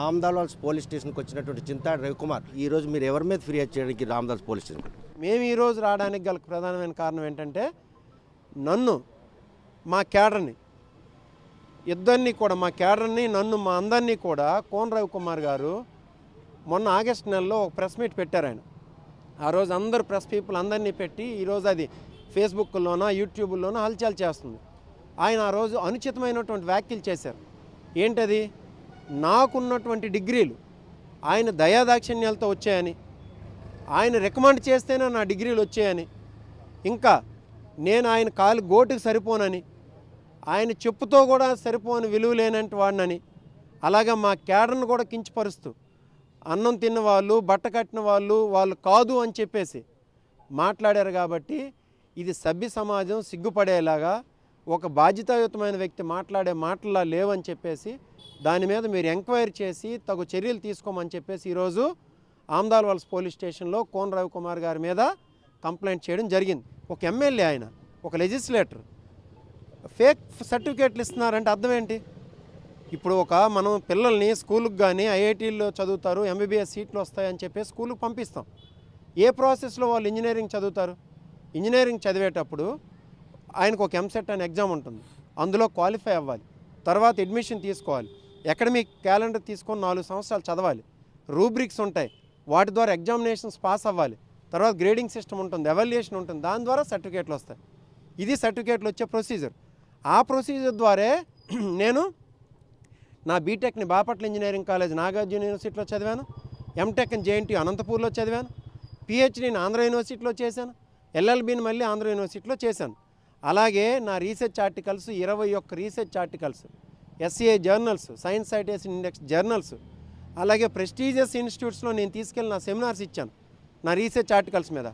ఆమ్దాల్స్ police స్టేషన్కి వచ్చినటువంటి చింతాడు రవికుమార్ ఈరోజు మీరు ఎవరి మీద ఫిర్యాదు చేయడానికి ఆమ్దాల్స్ పోలీస్ స్టేషన్? మేము ఈరోజు రావడానికి గల ప్రధానమైన కారణం ఏంటంటే నన్ను మా క్యాడర్ని ఇద్దరిని కూడా మా క్యాడర్ని నన్ను మా అందరినీ కూడా కోన రవికుమార్ గారు మొన్న ఆగస్టు నెలలో ఒక ప్రెస్ మీట్ పెట్టారు ఆయన. ఆ రోజు అందరు ప్రెస్ పీపుల్ అందరినీ పెట్టి ఈరోజు అది ఫేస్బుక్లోనో యూట్యూబ్లోనో హల్చల్ చేస్తుంది. ఆయన ఆ రోజు అనుచితమైనటువంటి వ్యాఖ్యలు చేశారు. ఏంటది? నాకున్నటువంటి డిగ్రీలు ఆయన దయాదాక్షిణ్యాలతో వచ్చాయని, ఆయన రికమెండ్ చేస్తేనే నా డిగ్రీలు వచ్చాయని, ఇంకా నేను ఆయన కాలు గోటుకు సరిపోనని, ఆయన చెప్పుతో కూడా సరిపోని విలువ లేనంటి వాడినని, అలాగే మా క్యాడర్ను కూడా కించపరుస్తూ అన్నం తిన్న వాళ్ళు బట్ట కట్టిన వాళ్ళు కాదు అని చెప్పేసి మాట్లాడారు. కాబట్టి ఇది సభ్య సమాజం సిగ్గుపడేలాగా ఒక బాధ్యతాయుతమైన వ్యక్తి మాట్లాడే మాటలా లేవని చెప్పేసి దాని మీద మీరు ఎంక్వైరీ చేసి తగు చర్యలు తీసుకోమని చెప్పేసి ఈరోజు ఆమ్దాల్స్ పోలీస్ స్టేషన్లో కోన రవికుమార్ గారి మీద కంప్లైంట్ చేయడం జరిగింది. ఒక ఎమ్మెల్యే, ఆయన ఒక లెజిస్లేటర్ ఫేక్ సర్టిఫికేట్లు ఇస్తున్నారంటే అర్థం ఏంటి? ఇప్పుడు మనం పిల్లల్ని స్కూల్కి కానీ ఐఐటీల్లో చదువుతారు, ఎంబీబీఎస్ సీట్లు వస్తాయని చెప్పి స్కూల్కి పంపిస్తాం. ఏ ప్రాసెస్లో వాళ్ళు ఇంజనీరింగ్ చదువుతారు? ఇంజనీరింగ్ చదివేటప్పుడు ఆయనకు ఒక ఎంసెట్ అనే ఎగ్జామ్ ఉంటుంది, అందులో క్వాలిఫై అవ్వాలి, తర్వాత అడ్మిషన్ తీసుకోవాలి, అకాడమిక్ క్యాలెండర్ తీసుకొని 4 సంవత్సరాలు చదవాలి, రూబ్రిక్స్ ఉంటాయి, వాటి ద్వారా ఎగ్జామినేషన్స్ పాస్ అవ్వాలి, తర్వాత గ్రేడింగ్ సిస్టమ్ ఉంటుంది, ఎవాల్యుయేషన్ ఉంటుంది, దాని ద్వారా సర్టిఫికేట్లు వస్తాయి. ఇది సర్టిఫికేట్లు వచ్చే ప్రొసీజర్. ఆ ప్రొసీజర్ ద్వారా నేను నా బీటెక్ని బాపట్ల ఇంజనీరింగ్ కాలేజ్ నాగార్జున యూనివర్సిటీలో చదివాను, ఎంటెక్ని జేఎన్టీ అనంతపూర్లో చదివాను, పిహెచ్డీని ఆంధ్ర యూనివర్సిటీలో చేశాను, ఎల్ఎల్బీని మళ్ళీ ఆంధ్ర యూనివర్సిటీలో చేశాను. అలాగే నా research articles 21 research articles, SCI journals, science citation index journals, అలాగే ప్రెస్టీజియస్ ఇన్స్టిట్యూట్స్లో నేను తీసుకెళ్ళి నా సెమినార్స్ ఇచ్చాను నా రీసెర్చ్ ఆర్టికల్స్ మీద.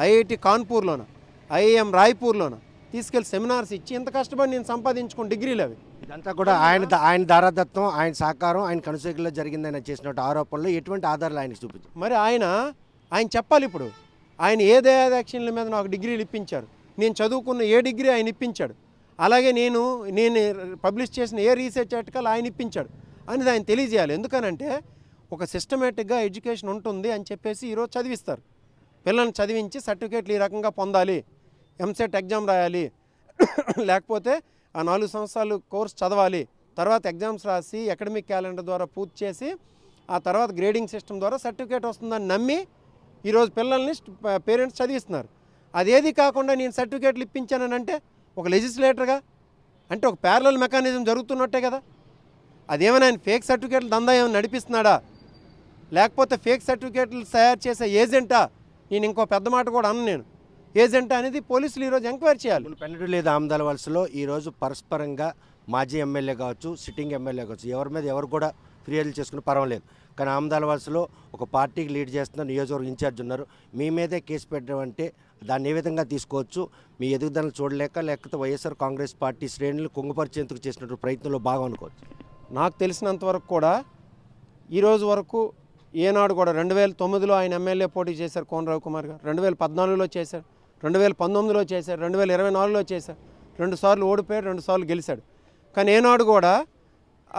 ఐఐటి కాన్పూర్లోన, ఐఐఎం రాయ్పూర్లోన తీసుకెళ్ళి సెమినార్స్ ఇచ్చి ఇంత కష్టపడి నేను సంపాదించుకున్న డిగ్రీలు అవి. ఇదంతా కూడా ఆయన దారాదత్వం, ఆయన సహకారం, ఆయన కనుసైకిల్లో జరిగిందని చేసినట్టు ఆరోపణలు ఎటువంటి ఆధారాలు ఆయనకు చూపించారు? మరి ఆయన చెప్పాలి. ఇప్పుడు ఆయన ఏ దయాదాక్షిణ్యాల మీద నాకు డిగ్రీలు ఇప్పించారు, నేను చదువుకున్న ఏ డిగ్రీ ఆయన ఇప్పించాడు, అలాగే నేను పబ్లిష్ చేసిన ఏ రీసెర్చ్ ఆర్టికల్ ఆయన ఇప్పించాడు అనేది ఆయన తెలియజేయాలి. ఎందుకనంటే ఒక సిస్టమేటిక్గా ఎడ్యుకేషన్ ఉంటుంది అని చెప్పేసి ఈరోజు చదివిస్తారు. పిల్లల్ని చదివించి సర్టిఫికేట్లు ఈ రకంగా పొందాలి, ఎంసెట్ ఎగ్జామ్ రాయాలి, లేకపోతే ఆ 4 సంవత్సరాలు కోర్స్ చదవాలి, తర్వాత ఎగ్జామ్స్ రాసి అకాడమిక్ క్యాలెండర్ ద్వారా పూర్తి చేసి ఆ తర్వాత గ్రేడింగ్ సిస్టమ్ ద్వారా సర్టిఫికేట్ వస్తుందని నమ్మి ఈరోజు పిల్లల్ని పేరెంట్స్ చదివిస్తున్నారు. అదేది కాకుండా నేను సర్టిఫికేట్లు ఇప్పించానని అంటే ఒక లెజిస్లేటర్గా అంటే ఒక ప్యారలల్ మెకానిజం జరుగుతున్నట్టే కదా. అదేమైనా ఆయన ఫేక్ సర్టిఫికేట్లు దందా ఏమైనా నడిపిస్తున్నాడా, లేకపోతే ఫేక్ సర్టిఫికేట్లు తయారు చేసే ఏజెంటా? నేను ఇంకో పెద్ద మాట కూడా నేను ఏజెంట్ అనేది పోలీసులు ఈరోజు ఎంక్వైరీ చేయాలి. పెన్నడు లేదా ఆమ్దాల్స్లో ఈరోజు పరస్పరంగా మాజీ ఎమ్మెల్యే కావచ్చు, సిట్టింగ్ ఎమ్మెల్యే కావచ్చు, ఎవరి మీద ఎవరు కూడా ఫిర్యాదులు చేసుకుని పర్వాలేదు. కానీ ఆమ్దాల్స్లో ఒక పార్టీకి లీడ్ చేస్తున్న నియోజకవర్గ ఇన్ఛార్జ్ ఉన్నారు, మీ మీదే కేసు పెట్టడం అంటే దాన్ని ఏ విధంగా తీసుకోవచ్చు? మీ ఎదుగుదలను చూడలేక, లేకపోతే వైఎస్ఆర్ కాంగ్రెస్ పార్టీ శ్రేణులు కుంగపరిచేందుకు చేసినటువంటి ప్రయత్నంలో భాగం అనుకోవచ్చు. నాకు తెలిసినంతవరకు కూడా ఈరోజు వరకు ఏనాడు కూడా 2009లో ఆయన ఎమ్మెల్యే పోటీ చేశారు కోన రవికుమార్ గారు, 2014లో చేశారు, 2019లో చేశారు, 2024లో చేశారు, 2 సార్లు ఓడిపోయాడు, 2 సార్లు గెలిచాడు. కానీ ఏనాడు కూడా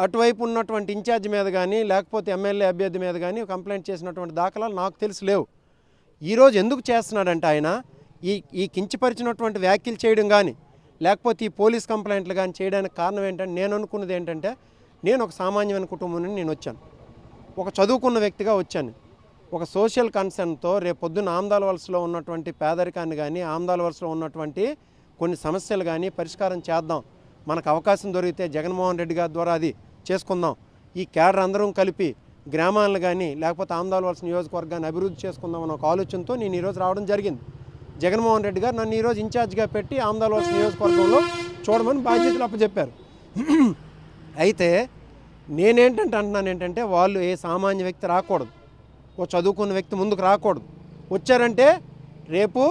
అటువైపు ఉన్నటువంటి ఇన్ఛార్జ్ మీద కానీ లేకపోతే ఎమ్మెల్యే అభ్యర్థి మీద కానీ కంప్లైంట్ చేసినటువంటి దాఖలాలు నాకు తెలిసి లేవు. ఈరోజు ఎందుకు చేస్తున్నాడంటే ఆయన ఈ కించపరిచినటువంటి వ్యాఖ్యలు చేయడం కానీ లేకపోతే ఈ పోలీస్ కంప్లైంట్లు కానీ చేయడానికి కారణం ఏంటంటే నేను అనుకున్నది ఏంటంటే నేను ఒక సామాన్యమైన కుటుంబం నుండి నేను వచ్చాను, ఒక చదువుకున్న వ్యక్తిగా వచ్చాను, ఒక సోషల్ కన్సర్న్తో రేపొద్దున ఆమ్దాల్స్లో ఉన్నటువంటి పేదరికాన్ని కానీ ఆమ్దాల్స్లో ఉన్నటువంటి కొన్ని సమస్యలు కానీ పరిష్కారం చేద్దాం, మనకు అవకాశం దొరికితే జగన్మోహన్ రెడ్డి గారి ద్వారా అది చేసుకుందాం, ఈ క్యాడర్ అందరం కలిపి గ్రామాలను కానీ లేకపోతే ఆమ్దాల్స్ నియోజకవర్గాన్ని అభివృద్ధి చేసుకుందాం అన్న ఒక ఆలోచనతో నేను ఈరోజు రావడం జరిగింది. జగన్మోహన్ రెడ్డి గారు నన్ను ఈరోజు ఇన్ఛార్జ్గా పెట్టి ఆమ్దాల్స్ నియోజకవర్గంలో చూడమని బాధ్యతలు అప్పచెప్పారు. అయితే అంటున్నాను ఏంటంటే వాళ్ళు ఏ సామాన్య వ్యక్తి రాకూడదు, ఓ చదువుకున్న వ్యక్తి ముందుకు రాకూడదు. వచ్చారంటే రేపు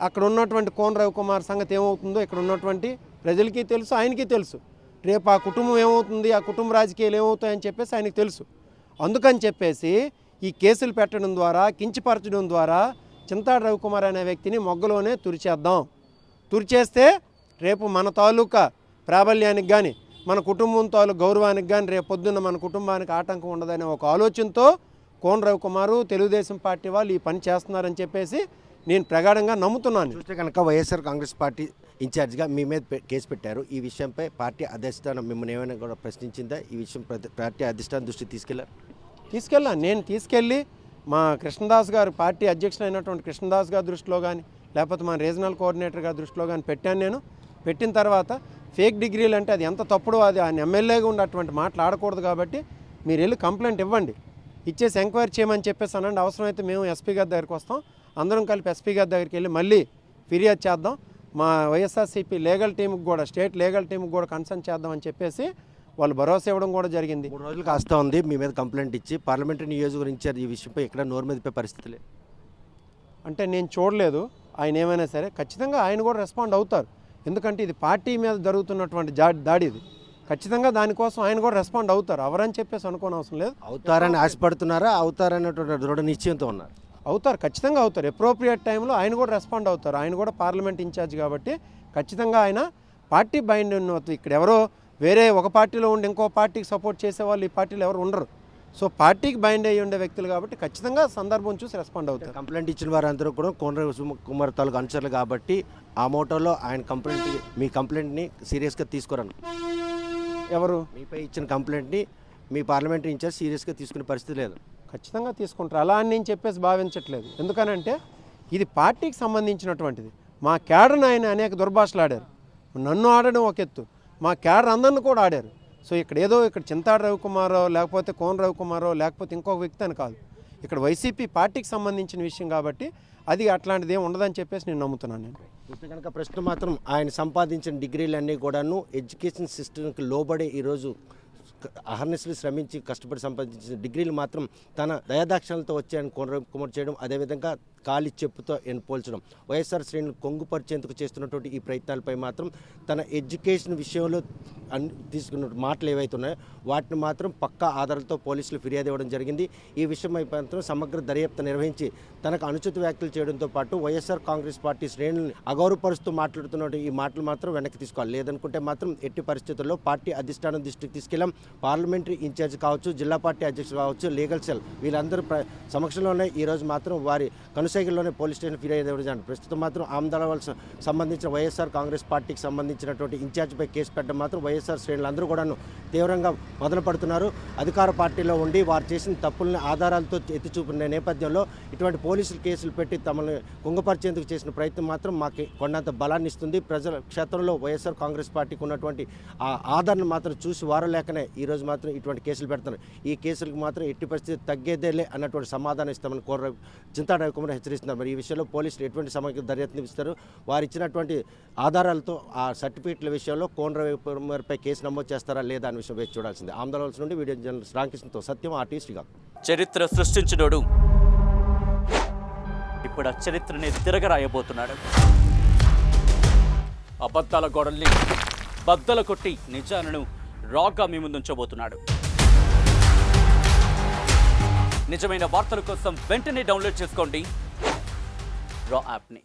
అక్కడ ఉన్నటువంటి కోన రవికుమార్ సంగతి ఏమవుతుందో ఇక్కడ ఉన్నటువంటి ప్రజలకి తెలుసు, ఆయనకి తెలుసు. రేపు ఆ కుటుంబం ఏమవుతుంది, ఆ కుటుంబ రాజకీయాలు ఏమవుతాయని చెప్పేసి ఆయనకి తెలుసు. అందుకని చెప్పేసి ఈ కేసులు పెట్టడం ద్వారా, కించపరచడం ద్వారా చింతాడు రవికుమార్ అనే వ్యక్తిని మొగ్గలోనే తురిచేద్దాం. తురిచేస్తే రేపు మన తాలూకా ప్రాబల్యానికి కానీ మన కుటుంబంతో గౌరవానికి కానీ రేపు పొద్దున్న మన కుటుంబానికి ఆటంకం ఉండదనే ఒక ఆలోచనతో కోన రవికుమారు తెలుగుదేశం పార్టీ వాళ్ళు ఈ పని చేస్తున్నారని చెప్పేసి నేను ప్రగాఢంగా నమ్ముతున్నాను. చూస్తే కనుక వైఎస్ఆర్ కాంగ్రెస్ పార్టీ ఇన్ఛార్జ్గా మీ మీద కేసు పెట్టారు. ఈ విషయంపై పార్టీ అధిష్టానం మిమ్మల్ని ఏమైనా కూడా ప్రశ్నించిందా? ఈ విషయం పార్టీ అధిష్టానం దృష్టికి తీసుకెళ్ళాను. నేను తీసుకెళ్ళి మా కృష్ణదాస్ గారు పార్టీ అధ్యక్షుడు అయినటువంటి కృష్ణదాస్ గారి దృష్టిలో కానీ లేకపోతే మా రీజనల్ కోఆర్డినేటర్ గారి దృష్టిలో కానీ పెట్టాను. నేను పెట్టిన తర్వాత ఫేక్ డిగ్రీలు అంటే అది ఎంత తప్పుడు, అది ఆయన ఎమ్మెల్యేగా ఉండి అటువంటి మాటలు ఆడకూడదు. కాబట్టి మీరు వెళ్ళి కంప్లైంట్ ఇవ్వండి, ఇచ్చేసి ఎంక్వైరీ చేయమని చెప్పేసి అనండి. అవసరమైతే మేము ఎస్పీ గారి దగ్గరికి వస్తాం, అందరం కలిపి ఎస్పీ గారి దగ్గరికి వెళ్ళి మళ్ళీ ఫిర్యాదు చేద్దాం. మా వైఎస్ఆర్సీపీ లీగల్ టీంకి కూడా స్టేట్ లీగల్ టీంకి కూడా కన్సల్ట్ చేద్దామని చెప్పేసి వాళ్ళు భరోసా ఇవ్వడం కూడా జరిగింది. 3 రోజులు కాస్తా ఉంది మీ మీద కంప్లైంట్ ఇచ్చి. పార్లమెంటరీ నియోజకవర్గం ఇన్ఛార్జ్ ఈ విషయంపై ఎక్కడ నోరు మెదిపే పరిస్థితి లేదు అంటే నేను చూడలేదు. ఆయన ఏమైనా సరే ఖచ్చితంగా ఆయన కూడా రెస్పాండ్ అవుతారు. ఎందుకంటే ఇది పార్టీ మీద జరుగుతున్నటువంటి దాడి, ఇది ఖచ్చితంగా దానికోసం ఆయన కూడా రెస్పాండ్ అవుతారు. అవరని చెప్పేసి అనుకోని అవసరం లేదు. అవుతారని ఆశపడుతున్నారా, అవుతారనేటువంటి దృఢ నిశ్చయంతో ఉన్నారు? అవుతారు, ఖచ్చితంగా అవుతారు. అప్రోప్రియేట్ టైంలో ఆయన కూడా రెస్పాండ్ అవుతారు. ఆయన కూడా పార్లమెంట్ ఇన్ఛార్జ్ కాబట్టి ఖచ్చితంగా ఆయన పార్టీ బైండ్ ఉన్నట్టు. ఇక్కడ ఎవరో వేరే ఒక పార్టీలో ఉండి ఇంకో పార్టీకి సపోర్ట్ చేసేవాళ్ళు ఈ పార్టీలో ఎవరు ఉండరు. సో పార్టీకి బైండ్ అయ్యి ఉండే వ్యక్తులు కాబట్టి ఖచ్చితంగా సందర్భం చూసి రెస్పాండ్ అవుతారు. కంప్లైంట్ ఇచ్చిన వారందరూ కూడా కోన రవికుమార్ తాలూకు అనుచరులు కాబట్టి ఆ మోటోలో ఆయన మీ కంప్లైంట్ని సీరియస్గా తీసుకోరను. ఎవరు మీపై ఇచ్చిన కంప్లైంట్ని మీ పార్లమెంటరీ ఇన్ఛార్జ్ సీరియస్గా తీసుకునే పరిస్థితి లేదు? ఖచ్చితంగా తీసుకుంటారు. అలా అని నేను చెప్పేసి భావించట్లేదు. ఎందుకనంటే ఇది పార్టీకి సంబంధించినటువంటిది. మా క్యాడర్ని ఆయన అనేక దుర్భాషలు ఆడారు. నన్ను ఆడడం ఒక ఎత్తు, మా క్యాడర్ అందరిని కూడా ఆడారు. సో ఇక్కడ చింతాడు రవికుమారో లేకపోతే కోన రవికుమారో లేకపోతే ఇంకొక వ్యక్తి అని కాదు, ఇక్కడ వైసీపీ పార్టీకి సంబంధించిన విషయం కాబట్టి అది అట్లాంటిది ఏమి ఉండదని చెప్పేసి నేను నమ్ముతున్నాను. నేను చూస్తే కనుక ప్రస్తుతం మాత్రం ఆయన సంపాదించిన డిగ్రీలన్నీ కూడాను ఎడ్యుకేషన్ సిస్టమ్కి లోబడే ఈరోజు అహర్నిశలు శ్రమించి కష్టపడి సంపాదించిన డిగ్రీలు మాత్రం తన దయాదాక్షణలతో వచ్చాయని కోన రవికుమార్ చేయడం, అదేవిధంగా కాలి చెప్పుతో పోల్చడం, వైఎస్ఆర్ శ్రేణులు కొంగుపరిచేందుకు చేస్తున్నటువంటి ఈ ప్రయత్నాలపై మాత్రం తన ఎడ్యుకేషన్ విషయంలో తీసుకున్న మాటలు ఏవైతే ఉన్నాయో వాటిని మాత్రం పక్కా ఆధారాలతో పోలీసులు ఫిర్యాదు ఇవ్వడం జరిగింది. ఈ విషయమై మాత్రం సమగ్ర దర్యాప్తు నిర్వహించి తనకు అనుచిత వ్యాఖ్యలు చేయడంతో పాటు వైఎస్ఆర్ కాంగ్రెస్ పార్టీ శ్రేణుల్ని అగౌరవపరుస్తూ మాట్లాడుతున్న ఈ మాటలు మాత్రం వెనక్కి తీసుకోవాలి. లేదనుకుంటే మాత్రం ఎట్టి పరిస్థితుల్లో పార్టీ అధిష్టానం దృష్టికి తీసుకెళ్ళాం. పార్లమెంటరీ ఇన్ఛార్జ్ కావచ్చు, జిల్లా పార్టీ అధ్యక్షులు కావచ్చు, లీగల్ సెల్ వీళ్ళందరూ సమక్షంలోనే ఈరోజు మాత్రం వారి కనుసైకిల్లోనే పోలీస్ స్టేషన్ ఫిర్యాదు ఇవ్వడం జరిగింది. ప్రస్తుతం మాత్రం ఆమదాల సంబంధించిన వైఎస్ఆర్ కాంగ్రెస్ పార్టీకి సంబంధించినటువంటి ఇన్ఛార్జ్పై కేసు పెట్టడం మాత్రం వైఎస్ఆర్ శ్రేణులందరూ కూడాను తీవ్రంగా మొదలు పడుతున్నారు. అధికార పార్టీలో ఉండి వారు చేసిన తప్పుల్ని ఆధారాలతో ఎత్తి చూపిన నేపథ్యంలో ఇటువంటి పోలీసులు కేసులు పెట్టి తమను కుంగపరిచేందుకు చేసిన ప్రయత్నం మాత్రం మాకు కొండంత బలాన్ని ఇస్తుంది. ప్రజల క్షేత్రంలో వైఎస్ఆర్ కాంగ్రెస్ పార్టీకి ఉన్నటువంటి ఆ ఆదరణ మాత్రం చూసి వారలేకనే ఈరోజు మాత్రం ఇటువంటి కేసులు పెడుతున్నారు. ఈ కేసులకు మాత్రం ఎట్టి పరిస్థితి తగ్గేదేలే అన్నటువంటి సమాధానం ఇస్తామని చింతాడు రవికుమార్ హెచ్చరిస్తున్నారు. మరి ఈ విషయంలో పోలీసులు ఎటువంటి సమగ్ర దర్యాప్తు ఇస్తారు, వారు ఇచ్చినటువంటి ఆధారాలతో ఆ సర్టిఫికేట్ల విషయంలో కోన రవికుమార్పై కేసు నమోదు చేస్తారా లేదా అనే విషయం వేచి చూడాల్సిందే. ఆందోళన నుండి వీడియో జర్నలిస్ట్ రామకృష్ణతో సత్యం, ఆర్టీవీ శ్రీకాకుళం. చరిత్ర సృష్టించినోడు ఇప్పుడు ఆ చరిత్రని తిరగరాయబోతున్నాడు. అబద్ధాల గోడల్ని బద్దలు కొట్టి నిజాలను రాగా మీ ముందుంచబోతున్నాడు. నిజమైన వార్తల కోసం వెంటనే డౌన్లోడ్ చేసుకోండి రా యాప్ని.